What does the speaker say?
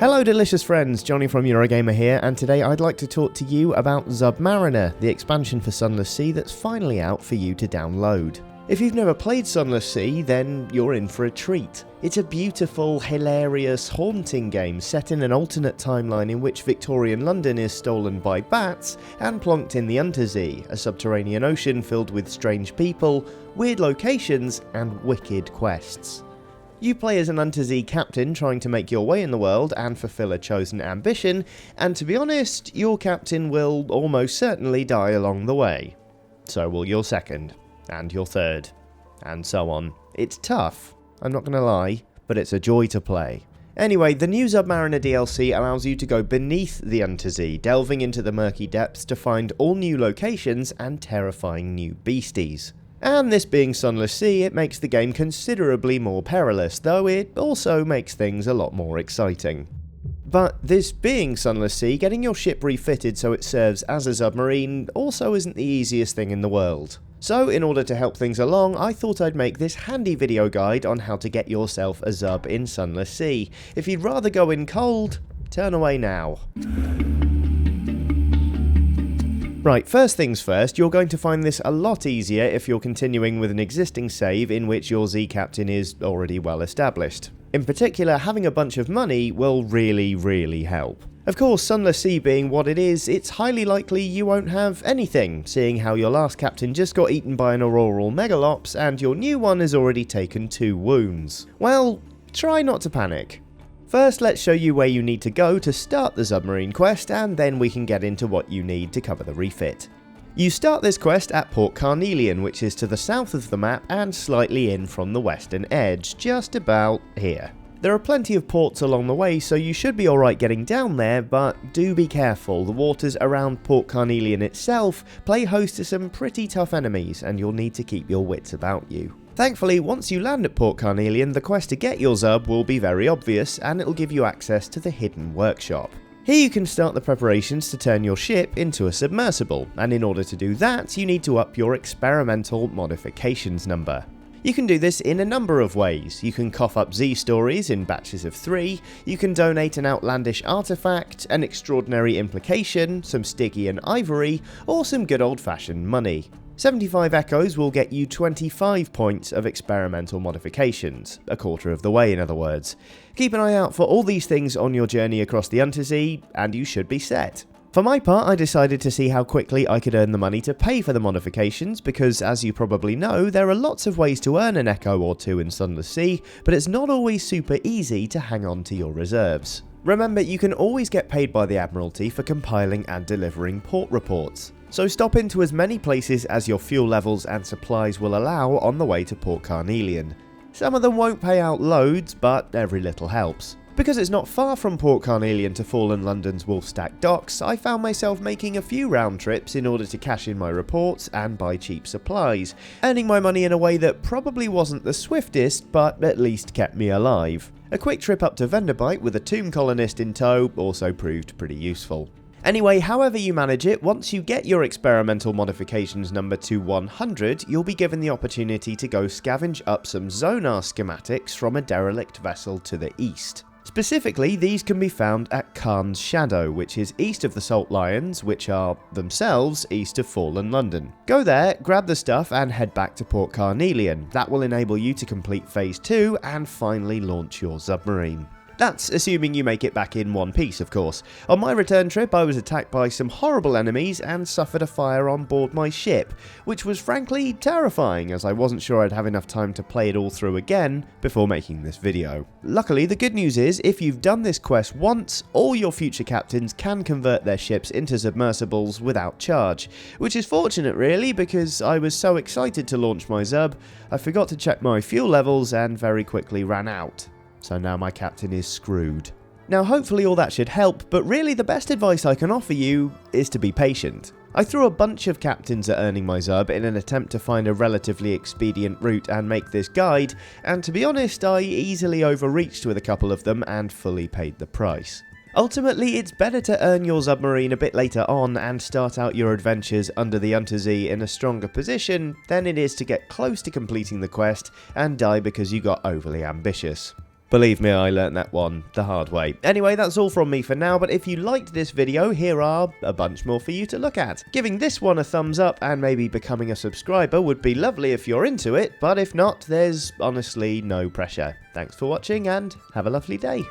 Hello delicious friends, Johnny from Eurogamer here, and today I'd like to talk to you about Zubmariner, the expansion for Sunless Sea that's finally out for you to download. If you've never played Sunless Sea, then you're in for a treat. It's a beautiful, hilarious, haunting game set in an alternate timeline in which Victorian London is stolen by bats and plonked in the Untersee, a subterranean ocean filled with strange people, weird locations, and wicked quests. You play as an Untersee captain trying to make your way in the world and fulfill a chosen ambition, and to be honest, your captain will almost certainly die along the way. So will your second, and your third, and so on. It's tough, I'm not gonna lie, but it's a joy to play. Anyway, the new Zubmariner DLC allows you to go beneath the Untersee, delving into the murky depths to find all new locations and terrifying new beasties. And this being Sunless Sea, it makes the game considerably more perilous, though it also makes things a lot more exciting. But this being Sunless Sea, getting your ship refitted so it serves as a submarine also isn't the easiest thing in the world. So in order to help things along, I thought I'd make this handy video guide on how to get yourself a Zub in Sunless Sea. If you'd rather go in cold, turn away now. Right, first things first, you're going to find this a lot easier if you're continuing with an existing save in which your Z captain is already well established. In particular, having a bunch of money will really help. Of course, Sunless Sea being what it is, it's highly likely you won't have anything, seeing how your last captain just got eaten by an auroral megalops and your new one has already taken 2 wounds. Well, try not to panic. First, let's show you where you need to go to start the Zubmarine quest, and then we can get into what you need to cover the refit. You start this quest at Port Carnelian, which is to the south of the map and slightly in from the western edge, just about here. There are plenty of ports along the way, so you should be alright getting down there, but do be careful. The waters around Port Carnelian itself play host to some pretty tough enemies, and you'll need to keep your wits about you. Thankfully, once you land at Port Carnelian, the quest to get your Zub will be very obvious, and it'll give you access to the hidden workshop. Here you can start the preparations to turn your ship into a submersible, and in order to do that, you need to up your experimental modifications number. You can do this in a number of ways. You can cough up Z stories in batches of 3, you can donate an outlandish artifact, an extraordinary implication, some Stygian ivory, or some good old-fashioned money. 75 echoes will get you 25 points of experimental modifications, a quarter of the way in other words. Keep an eye out for all these things on your journey across the Untersee, and you should be set. For my part, I decided to see how quickly I could earn the money to pay for the modifications, because as you probably know, there are lots of ways to earn an echo or 2 in Sunless Sea, but it's not always super easy to hang on to your reserves. Remember, you can always get paid by the Admiralty for compiling and delivering port reports. So stop into as many places as your fuel levels and supplies will allow on the way to Port Carnelian. Some of them won't pay out loads, but every little helps. Because it's not far from Port Carnelian to Fallen London's Wolfstack docks, I found myself making a few round trips in order to cash in my reports and buy cheap supplies, earning my money in a way that probably wasn't the swiftest, but at least kept me alive. A quick trip up to Venderbite with a tomb colonist in tow also proved pretty useful. Anyway, however you manage it, once you get your experimental modifications number to 100, you'll be given the opportunity to go scavenge up some sonar schematics from a derelict vessel to the east. Specifically, these can be found at Khan's Shadow, which is east of the Salt Lions, which are themselves east of Fallen London. Go there, grab the stuff, and head back to Port Carnelian. That will enable you to complete Phase 2 and finally launch your submarine. That's assuming you make it back in one piece, of course. On my return trip, I was attacked by some horrible enemies and suffered a fire on board my ship, which was frankly terrifying as I wasn't sure I'd have enough time to play it all through again before making this video. Luckily, the good news is, if you've done this quest once, all your future captains can convert their ships into submersibles without charge, which is fortunate really, because I was so excited to launch my Zub, I forgot to check my fuel levels and very quickly ran out. So now my captain is screwed. Now hopefully all that should help, but really the best advice I can offer you is to be patient. I threw a bunch of captains at earning my Zub in an attempt to find a relatively expedient route and make this guide, and to be honest, I easily overreached with a couple of them and fully paid the price. Ultimately, it's better to earn your Zubmarine a bit later on and start out your adventures under the Untersee in a stronger position than it is to get close to completing the quest and die because you got overly ambitious. Believe me, I learnt that one the hard way. Anyway, that's all from me for now, but if you liked this video, here are a bunch more for you to look at. Giving this one a thumbs up and maybe becoming a subscriber would be lovely if you're into it, but if not, there's honestly no pressure. Thanks for watching and have a lovely day.